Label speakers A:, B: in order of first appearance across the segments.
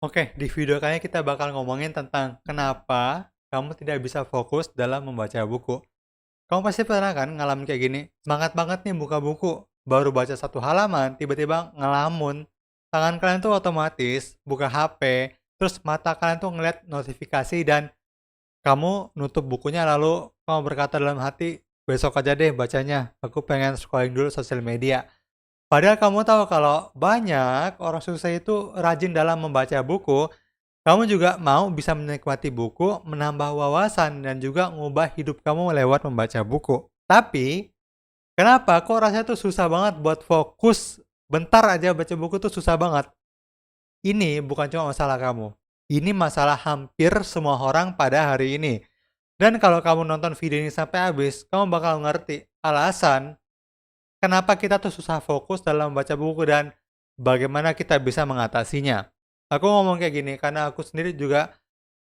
A: Oke, di video kali ini kita bakal ngomongin tentang kenapa kamu tidak bisa fokus dalam membaca buku. Kamu pasti pernah kan ngalamin kayak gini, semangat banget nih buka buku, baru baca satu halaman, tiba-tiba ngelamun. Tangan kalian tuh otomatis buka HP, terus mata kalian tuh ngeliat notifikasi dan kamu nutup bukunya lalu kamu berkata dalam hati, besok aja deh bacanya, aku pengen scrolling dulu sosial media. Padahal kamu tahu kalau banyak orang sukses itu rajin dalam membaca buku, kamu juga mau bisa menikmati buku, menambah wawasan, dan juga ngubah hidup kamu lewat membaca buku. Tapi, kenapa kok rasanya tuh susah banget buat fokus, bentar aja baca buku tuh susah banget? Ini bukan cuma masalah kamu. Ini masalah hampir semua orang pada hari ini. Dan kalau kamu nonton video ini sampai habis, kamu bakal ngerti alasan kenapa kita tuh susah fokus dalam membaca buku dan bagaimana kita bisa mengatasinya. Aku ngomong kayak gini karena aku sendiri juga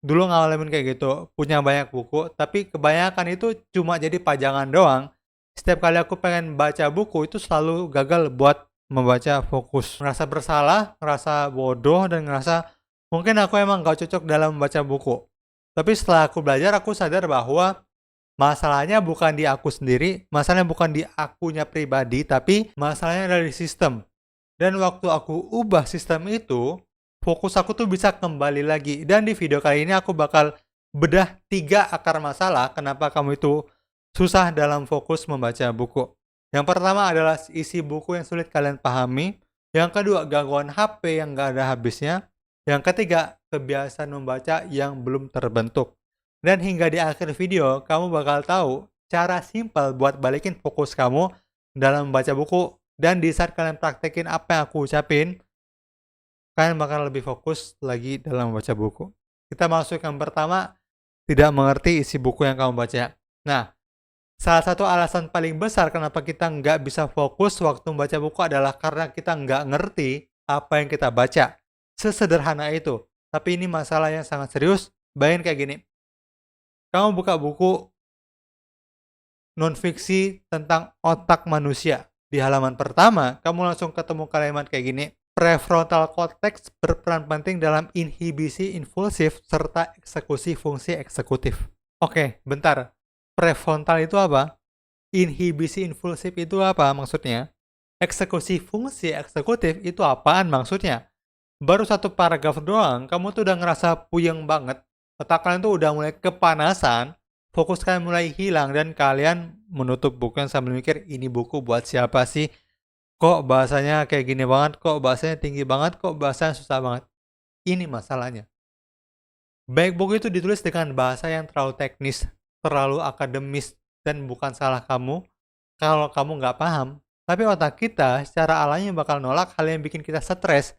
A: dulu ngalamin kayak gitu, punya banyak buku, tapi kebanyakan itu cuma jadi pajangan doang. Setiap kali aku pengen baca buku itu selalu gagal buat membaca fokus. Ngerasa bersalah, ngerasa bodoh, dan ngerasa mungkin aku emang gak cocok dalam membaca buku. Tapi setelah aku belajar, aku sadar bahwa masalahnya bukan di aku sendiri, masalahnya bukan di akunya pribadi, tapi masalahnya dari sistem. Dan waktu aku ubah sistem itu, fokus aku tuh bisa kembali lagi. Dan di video kali ini aku bakal bedah 3 akar masalah kenapa kamu itu susah dalam fokus membaca buku. Yang pertama adalah isi buku yang sulit kalian pahami. Yang kedua, gangguan HP yang gak ada habisnya. Yang ketiga, kebiasaan membaca yang belum terbentuk. Dan hingga di akhir video, kamu bakal tahu cara simpel buat balikin fokus kamu dalam membaca buku. Dan di saat kalian praktekin apa yang aku ucapin, kalian bakal lebih fokus lagi dalam membaca buku. Kita masuk yang pertama, tidak mengerti isi buku yang kamu baca. Nah, salah satu alasan paling besar kenapa kita nggak bisa fokus waktu membaca buku adalah karena kita nggak ngerti apa yang kita baca. Sesederhana itu. Tapi ini masalah yang sangat serius. Bayangin kayak gini, kamu buka buku non-fiksi tentang otak manusia. Di halaman pertama, kamu langsung ketemu kalimat kayak gini. Prefrontal cortex berperan penting dalam inhibisi impulsif serta eksekusi fungsi eksekutif. Oke, bentar. Prefrontal itu apa? Inhibisi impulsif itu apa maksudnya? Eksekusi fungsi eksekutif itu apaan maksudnya? Baru satu paragraf doang, kamu tuh udah ngerasa puyeng banget. Otak kalian tuh udah mulai kepanasan, fokus kalian mulai hilang, dan kalian menutup buku sambil mikir, ini buku buat siapa sih? Kok bahasanya kayak gini banget? Kok bahasanya tinggi banget? Kok bahasanya susah banget? Ini masalahnya. Baik buku itu ditulis dengan bahasa yang terlalu teknis, terlalu akademis, dan bukan salah kamu kalau kamu nggak paham. Tapi otak kita secara alami bakal nolak hal yang bikin kita stres.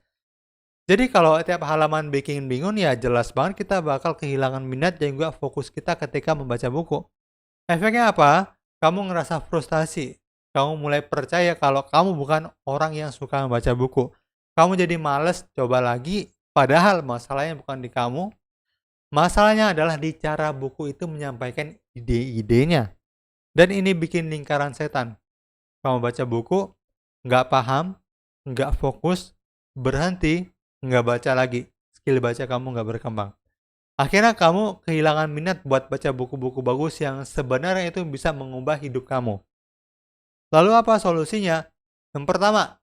A: Jadi kalau tiap halaman bikin bingung ya jelas banget kita bakal kehilangan minat dan juga fokus kita ketika membaca buku. Efeknya apa? Kamu ngerasa frustasi. Kamu mulai percaya kalau kamu bukan orang yang suka membaca buku. Kamu jadi males coba lagi, padahal masalahnya bukan di kamu. Masalahnya adalah di cara buku itu menyampaikan ide-idenya. Dan ini bikin lingkaran setan. Kamu baca buku, nggak paham, nggak fokus, berhenti, nggak baca lagi. Skill baca kamu nggak berkembang. Akhirnya kamu kehilangan minat buat baca buku-buku bagus yang sebenarnya itu bisa mengubah hidup kamu. Lalu apa solusinya? Yang pertama,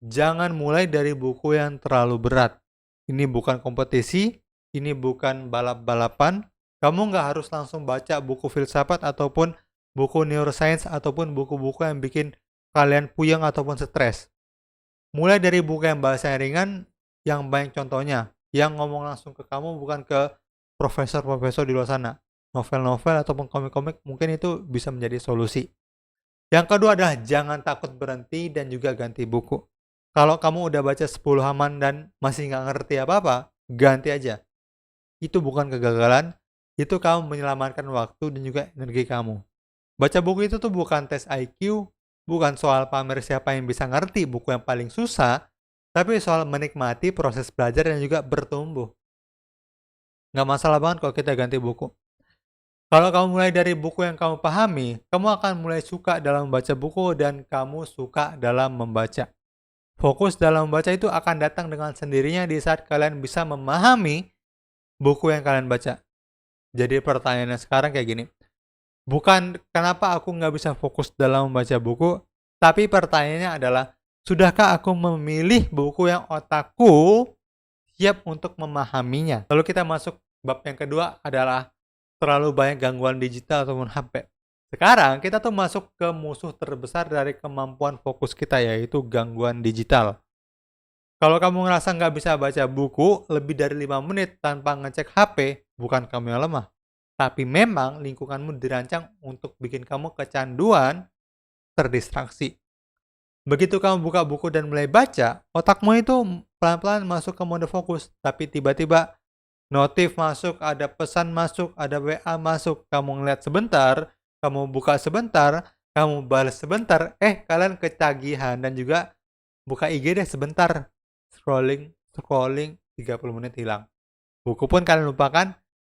A: jangan mulai dari buku yang terlalu berat. Ini bukan kompetisi, ini bukan balap-balapan. Kamu nggak harus langsung baca buku filsafat ataupun buku neuroscience ataupun buku-buku yang bikin kalian puyeng ataupun stres. Mulai dari buku yang bahasa ringan, yang banyak contohnya, yang ngomong langsung ke kamu bukan ke profesor-profesor di luar sana. Novel-novel ataupun komik-komik mungkin itu bisa menjadi solusi. Yang kedua adalah jangan takut berhenti dan juga ganti buku. Kalau kamu udah baca 10 halaman dan masih nggak ngerti apa-apa, ganti aja. Itu bukan kegagalan, itu kamu menyelamatkan waktu dan juga energi kamu. Baca buku itu tuh bukan tes IQ, bukan soal pamer siapa yang bisa ngerti buku yang paling susah, tapi soal menikmati proses belajar dan juga bertumbuh. Nggak masalah banget kalau kita ganti buku. Kalau kamu mulai dari buku yang kamu pahami, kamu akan mulai suka dalam membaca buku dan kamu suka dalam membaca. Fokus dalam membaca itu akan datang dengan sendirinya di saat kalian bisa memahami buku yang kalian baca. Jadi pertanyaannya sekarang kayak gini, bukan kenapa aku nggak bisa fokus dalam membaca buku, tapi pertanyaannya adalah, sudahkah aku memilih buku yang otakku siap untuk memahaminya? Lalu kita masuk bab yang kedua adalah terlalu banyak gangguan digital ataupun HP. Sekarang kita tuh masuk ke musuh terbesar dari kemampuan fokus kita, yaitu gangguan digital. Kalau kamu ngerasa nggak bisa baca buku lebih dari 5 menit tanpa ngecek HP, bukan kamu yang lemah. Tapi memang lingkunganmu dirancang untuk bikin kamu kecanduan terdistraksi. Begitu kamu buka buku dan mulai baca, otakmu itu pelan-pelan masuk ke mode fokus. Tapi tiba-tiba notif masuk, ada pesan masuk, ada WA masuk. Kamu ngeliat sebentar, kamu buka sebentar, kamu balas sebentar. Kalian ketagihan dan juga buka IG deh sebentar. Scrolling, 30 menit hilang. Buku pun kalian lupakan.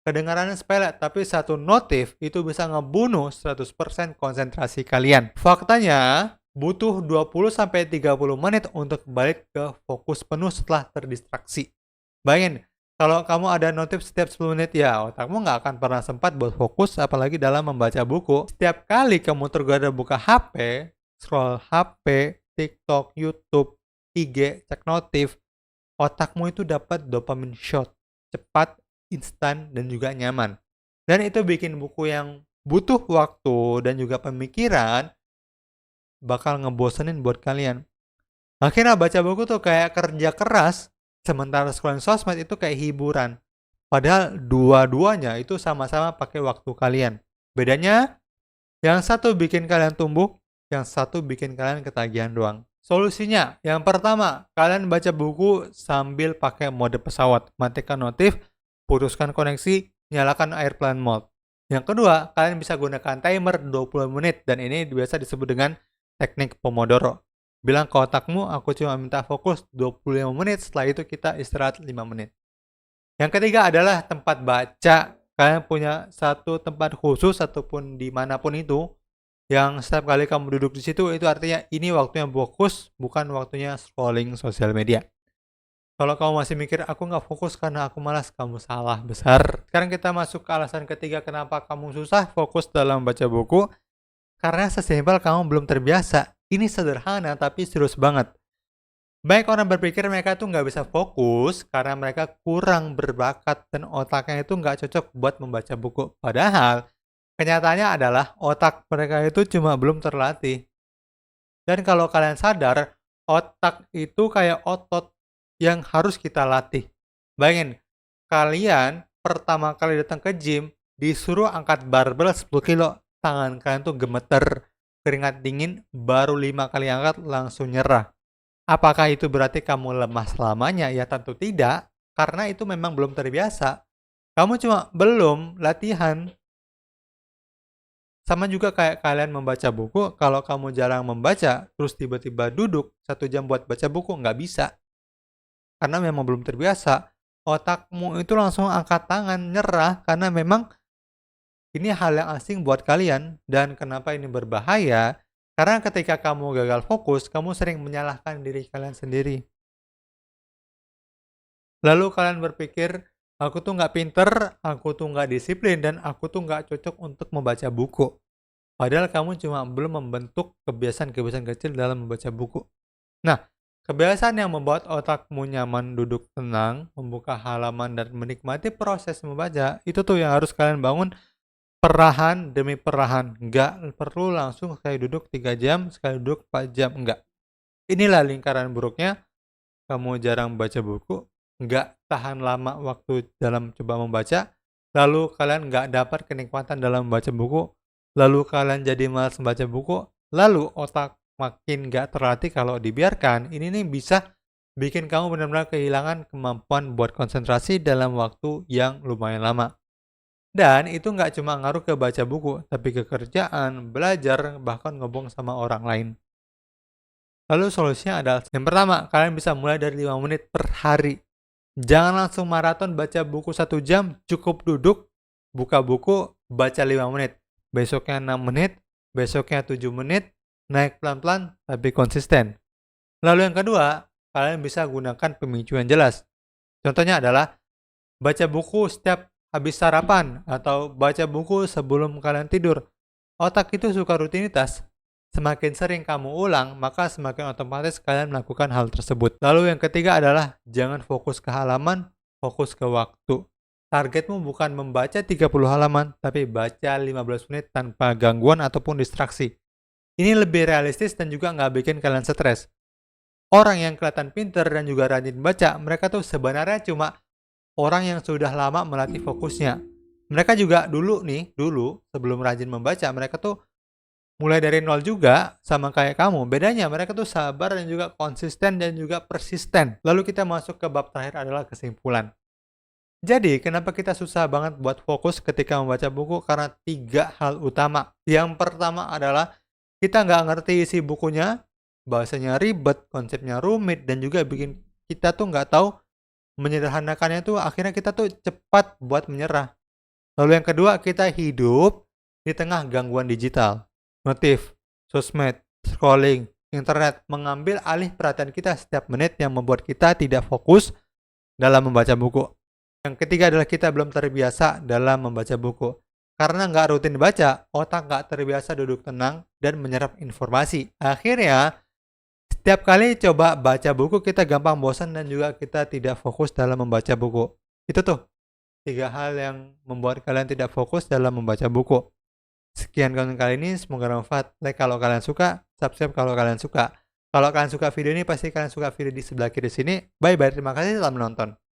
A: Kedengarannya sepele, tapi satu notif itu bisa ngebunuh 100% konsentrasi kalian. Faktanya, butuh 20-30 menit untuk balik ke fokus penuh setelah terdistraksi. Bayangin, kalau kamu ada notif setiap 10 menit, ya otakmu nggak akan pernah sempat buat fokus, apalagi dalam membaca buku. Setiap kali kamu tergoda buka HP, scroll HP, TikTok, YouTube, IG, cek notif, otakmu itu dapat dopamine shot, cepat, instan, dan juga nyaman. Dan itu bikin buku yang butuh waktu dan juga pemikiran bakal ngebosenin buat kalian. Akhirnya baca buku tuh kayak kerja keras, sementara scrolling sosmed itu kayak hiburan. Padahal dua-duanya itu sama-sama pakai waktu kalian. Bedanya, yang satu bikin kalian tumbuh, yang satu bikin kalian ketagihan doang. Solusinya, yang pertama, kalian baca buku sambil pakai mode pesawat. Matikan notif, putuskan koneksi, nyalakan airplane mode. Yang kedua, kalian bisa gunakan timer 20 menit dan ini biasa disebut dengan teknik Pomodoro. Bilang ke otakmu, aku cuma minta fokus 25 menit, setelah itu kita istirahat 5 menit. Yang ketiga adalah tempat baca. Kalian punya satu tempat khusus ataupun dimanapun itu, yang setiap kali kamu duduk di situ, itu artinya ini waktunya fokus, bukan waktunya scrolling sosial media. Kalau kamu masih mikir, aku nggak fokus karena aku malas, kamu salah besar. Sekarang kita masuk ke alasan ketiga kenapa kamu susah fokus dalam baca buku. Karena sesimpel kamu belum terbiasa. Ini sederhana tapi serius banget. Banyak orang berpikir mereka tuh nggak bisa fokus karena mereka kurang berbakat dan otaknya itu nggak cocok buat membaca buku. Padahal kenyataannya adalah otak mereka itu cuma belum terlatih. Dan kalau kalian sadar, otak itu kayak otot yang harus kita latih. Bayangin, kalian pertama kali datang ke gym, disuruh angkat barbel 10 kilo. Tangan kalian tuh gemeter, keringat dingin, baru 5 kali angkat langsung nyerah. Apakah itu berarti kamu lemah selamanya? Ya tentu tidak, karena itu memang belum terbiasa. Kamu cuma belum latihan. Sama juga kayak kalian membaca buku, kalau kamu jarang membaca, terus tiba-tiba duduk 1 jam buat baca buku, nggak bisa. Karena memang belum terbiasa. Otakmu itu langsung angkat tangan, nyerah, karena memang ini hal yang asing buat kalian. Dan kenapa ini berbahaya? Karena ketika kamu gagal fokus, kamu sering menyalahkan diri kalian sendiri. Lalu kalian berpikir, aku tuh nggak pinter, aku tuh nggak disiplin, dan aku tuh nggak cocok untuk membaca buku. Padahal kamu cuma belum membentuk kebiasaan-kebiasaan kecil dalam membaca buku. Nah, kebiasaan yang membuat otakmu nyaman duduk tenang, membuka halaman, dan menikmati proses membaca, itu tuh yang harus kalian bangun perlahan demi perlahan. Nggak perlu langsung sekali duduk 3 jam, sekali duduk 4 jam, enggak. Inilah lingkaran buruknya, kamu jarang baca buku, nggak tahan lama waktu dalam coba membaca, lalu kalian nggak dapat kenikmatan dalam membaca buku, lalu kalian jadi malas membaca buku, lalu otak makin nggak terlatih. Kalau dibiarkan, ini nih bisa bikin kamu benar-benar kehilangan kemampuan buat konsentrasi dalam waktu yang lumayan lama. Dan itu nggak cuma ngaruh ke baca buku, tapi ke kerjaan, belajar, bahkan ngomong sama orang lain. Lalu solusinya adalah, yang pertama, kalian bisa mulai dari 5 menit per hari. Jangan langsung maraton baca buku 1 jam, cukup duduk, buka buku, baca 5 menit. Besoknya 6 menit, besoknya 7 menit, naik pelan-pelan tapi konsisten. Lalu yang kedua, kalian bisa gunakan pemicu yang jelas. Contohnya adalah baca buku setiap habis sarapan atau baca buku sebelum kalian tidur. Otak itu suka rutinitas. Semakin sering kamu ulang, maka semakin otomatis kalian melakukan hal tersebut. Lalu yang ketiga adalah jangan fokus ke halaman, fokus ke waktu. Targetmu bukan membaca 30 halaman, tapi baca 15 menit tanpa gangguan ataupun distraksi. Ini lebih realistis dan juga nggak bikin kalian stres. Orang yang kelihatan pinter dan juga rajin baca, mereka tuh sebenarnya cuma orang yang sudah lama melatih fokusnya. Mereka juga dulu sebelum rajin membaca, mereka tuh mulai dari nol juga sama kayak kamu. Bedanya mereka tuh sabar dan juga konsisten dan juga persisten. Lalu kita masuk ke bab terakhir adalah kesimpulan. Jadi, kenapa kita susah banget buat fokus ketika membaca buku? Karena 3 hal utama. Yang pertama adalah kita nggak ngerti isi bukunya, bahasanya ribet, konsepnya rumit, dan juga bikin kita tuh nggak tahu menyederhanakannya tuh akhirnya kita tuh cepat buat menyerah. Lalu yang kedua, kita hidup di tengah gangguan digital. Notif, sosmed, scrolling, internet mengambil alih perhatian kita setiap menit yang membuat kita tidak fokus dalam membaca buku. Yang ketiga adalah kita belum terbiasa dalam membaca buku. Karena nggak rutin baca, otak nggak terbiasa duduk tenang dan menyerap informasi. Akhirnya, setiap kali coba baca buku, kita gampang bosan dan juga kita tidak fokus dalam membaca buku. Itu tuh 3 hal yang membuat kalian tidak fokus dalam membaca buku. Sekian konten kali ini, semoga bermanfaat. Like kalau kalian suka, subscribe kalau kalian suka. Kalau kalian suka video ini, pasti kalian suka video di sebelah kiri sini. Bye-bye, terima kasih telah menonton.